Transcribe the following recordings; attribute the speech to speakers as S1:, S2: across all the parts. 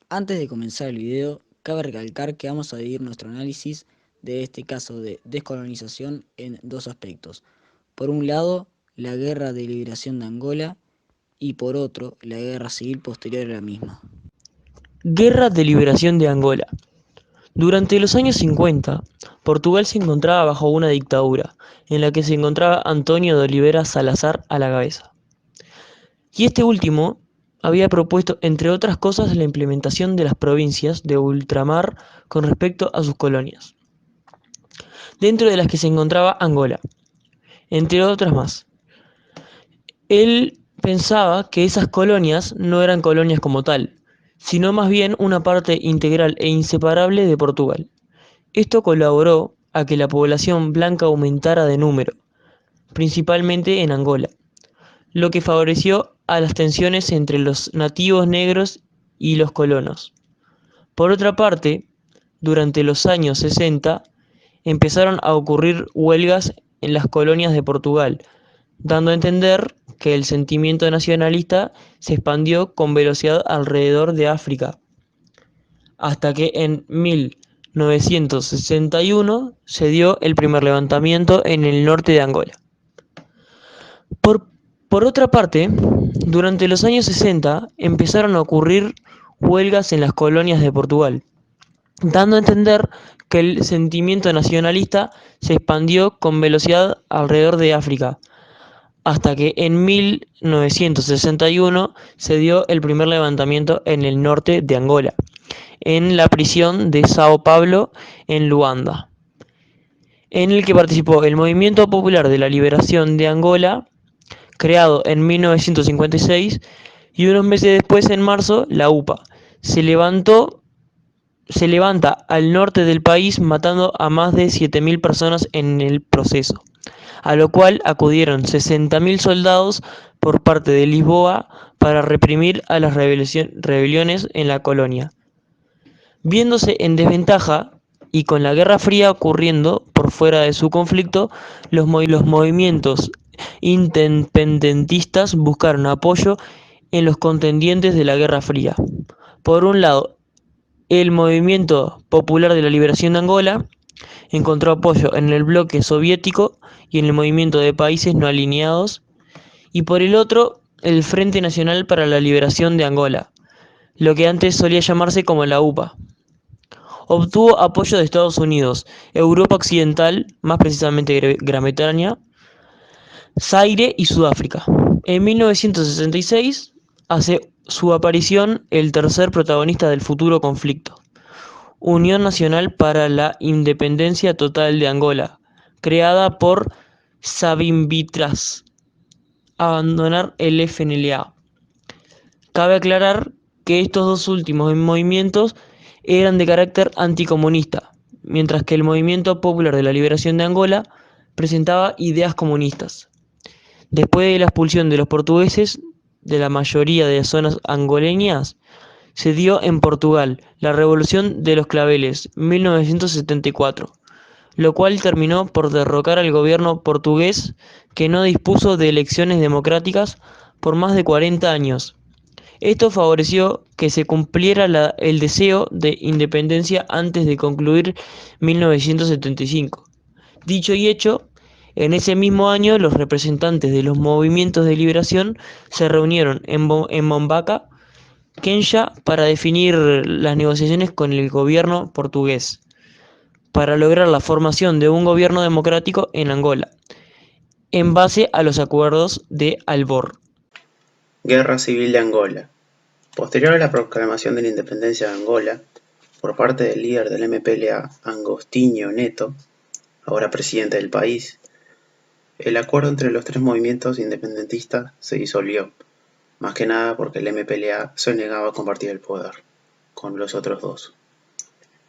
S1: Antes de comenzar el video, cabe recalcar que vamos a dividir nuestro análisis de este caso de descolonización en dos aspectos. Por un lado, la Guerra de Liberación de Angola y por otro, la guerra civil posterior a la misma.
S2: Guerra de Liberación de Angola. Durante los años 50, Portugal se encontraba bajo una dictadura, en la que se encontraba António de Oliveira Salazar a la cabeza. Y este último había propuesto, entre otras cosas, la implementación de las provincias de ultramar con respecto a sus colonias, dentro de las que se encontraba Angola, entre otras más. Él pensaba que esas colonias no eran colonias como tal, sino más bien una parte integral e inseparable de Portugal. Esto colaboró a que la población blanca aumentara de número, principalmente en Angola, lo que favoreció a las tensiones entre los nativos negros y los colonos. Por otra parte, durante los años 60 empezaron a ocurrir huelgas en las colonias de Portugal, dando a entender que el sentimiento nacionalista se expandió con velocidad alrededor de África, hasta que en 1961 se dio el primer levantamiento en el norte de Angola. Por, por otra parte, durante los años 60 empezaron a ocurrir huelgas en las colonias de Portugal, dando a entender que el sentimiento nacionalista se expandió con velocidad alrededor de África, hasta que en 1961 se dio el primer levantamiento en el norte de Angola, en la prisión de Sao Paulo, en Luanda, en el que participó el Movimiento Popular de la Liberación de Angola, creado en 1956, y unos meses después, en marzo, la UPA se levanta al norte del país, matando a más de 7.000 personas en el proceso, a lo cual acudieron 60.000 soldados por parte de Lisboa para reprimir a las rebeliones en la colonia. Viéndose en desventaja y con la Guerra Fría ocurriendo por fuera de su conflicto, los movimientos independentistas buscaron apoyo en los contendientes de la Guerra Fría. Por un lado, el Movimiento Popular de la Liberación de Angola encontró apoyo en el bloque soviético y en el movimiento de países no alineados, y por el otro, el Frente Nacional para la Liberación de Angola, lo que antes solía llamarse como la UPA. Obtuvo apoyo de Estados Unidos, Europa Occidental, más precisamente Gran Bretaña, Zaire y Sudáfrica. En 1966 hace su aparición el tercer protagonista del futuro conflicto, Unión Nacional para la Independencia Total de Angola, creada por Savimbi tras abandonar el FNLA. Cabe aclarar que estos dos últimos movimientos eran de carácter anticomunista, mientras que el Movimiento Popular de la Liberación de Angola presentaba ideas comunistas. Después de la expulsión de los portugueses de la mayoría de zonas angoleñas, se dio en Portugal la Revolución de los Claveles, 1974, lo cual terminó por derrocar al gobierno portugués, que no dispuso de elecciones democráticas por más de 40 años. Esto favoreció que se cumpliera el deseo de independencia antes de concluir 1975. Dicho y hecho, en ese mismo año los representantes de los movimientos de liberación se reunieron en Mombaca, Kenya, para definir las negociaciones con el gobierno portugués, para lograr la formación de un gobierno democrático en Angola, en base a los acuerdos de Albor.
S3: Guerra Civil de Angola. Posterior a la proclamación de la independencia de Angola, por parte del líder del MPLA, Agostinho Neto, ahora presidente del país, el acuerdo entre los tres movimientos independentistas se disolvió, más que nada porque el MPLA se negaba a compartir el poder con los otros dos.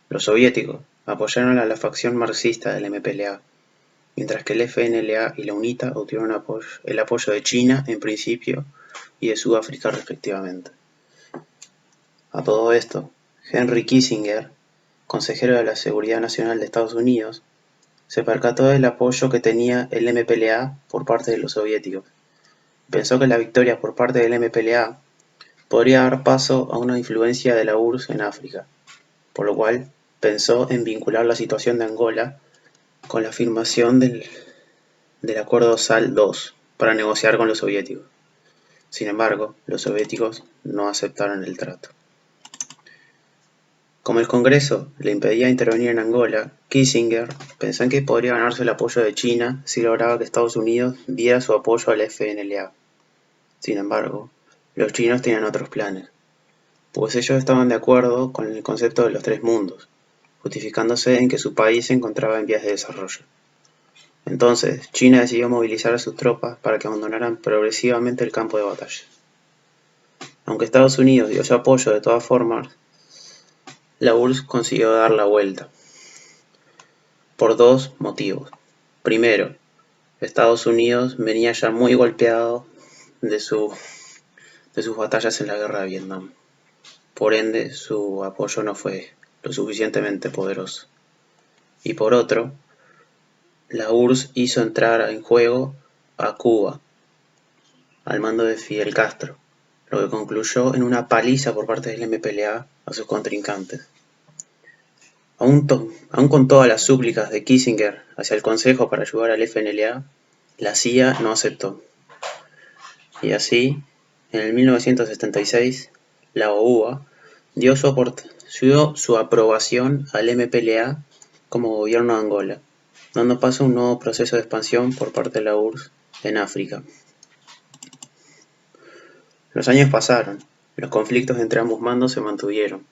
S3: Los soviéticos apoyaron a la facción marxista del MPLA, mientras que el FNLA y la UNITA obtuvieron el apoyo de China en principio y de Sudáfrica respectivamente. A todo esto, Henry Kissinger, consejero de la Seguridad Nacional de Estados Unidos, se percató del apoyo que tenía el MPLA por parte de los soviéticos. Pensó que la victoria por parte del MPLA podría dar paso a una influencia de la URSS en África, por lo cual pensó en vincular la situación de Angola con la firmación del Acuerdo SAL-II para negociar con los soviéticos. Sin embargo, los soviéticos no aceptaron el trato. Como el Congreso le impedía intervenir en Angola, Kissinger pensó en que podría ganarse el apoyo de China si lograba que Estados Unidos diera su apoyo al FNLA. Sin embargo, los chinos tenían otros planes, pues ellos estaban de acuerdo con el concepto de los tres mundos, justificándose en que su país se encontraba en vías de desarrollo. Entonces, China decidió movilizar a sus tropas para que abandonaran progresivamente el campo de batalla. Aunque Estados Unidos dio su apoyo de todas formas, la URSS consiguió dar la vuelta, por dos motivos. Primero, Estados Unidos venía ya muy golpeado de sus batallas en la guerra de Vietnam. Por ende, su apoyo no fue lo suficientemente poderoso. Y por otro, la URSS hizo entrar en juego a Cuba, al mando de Fidel Castro, lo que concluyó en una paliza por parte del MPLA a sus contrincantes. Aún con todas las súplicas de Kissinger hacia el Consejo para ayudar al FNLA, la CIA no aceptó. Y así, en el 1976, la OUA dio su aprobación al MPLA como gobierno de Angola, dando paso a un nuevo proceso de expansión por parte de la URSS en África. Los años pasaron, los conflictos entre ambos mandos se mantuvieron,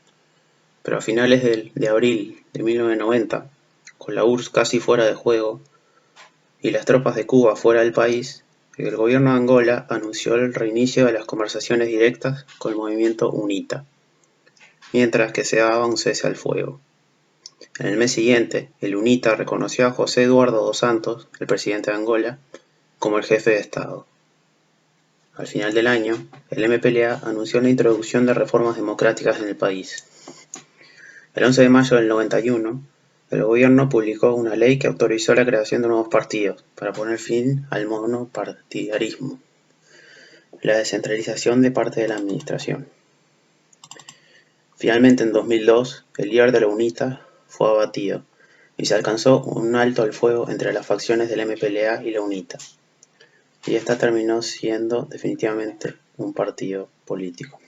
S3: pero a finales de abril de 1990, con la URSS casi fuera de juego y las tropas de Cuba fuera del país, el gobierno de Angola anunció el reinicio de las conversaciones directas con el movimiento UNITA, mientras que se daba un cese al fuego. En el mes siguiente, el UNITA reconoció a José Eduardo dos Santos, el presidente de Angola, como el jefe de Estado. Al final del año, el MPLA anunció la introducción de reformas democráticas en el país. El 11 de mayo del 91, el gobierno publicó una ley que autorizó la creación de nuevos partidos para poner fin al monopartidarismo, la descentralización de parte de la administración. Finalmente, en 2002, el líder de la UNITA fue abatido y se alcanzó un alto al fuego entre las facciones del MPLA y la UNITA, y esta terminó siendo definitivamente un partido político.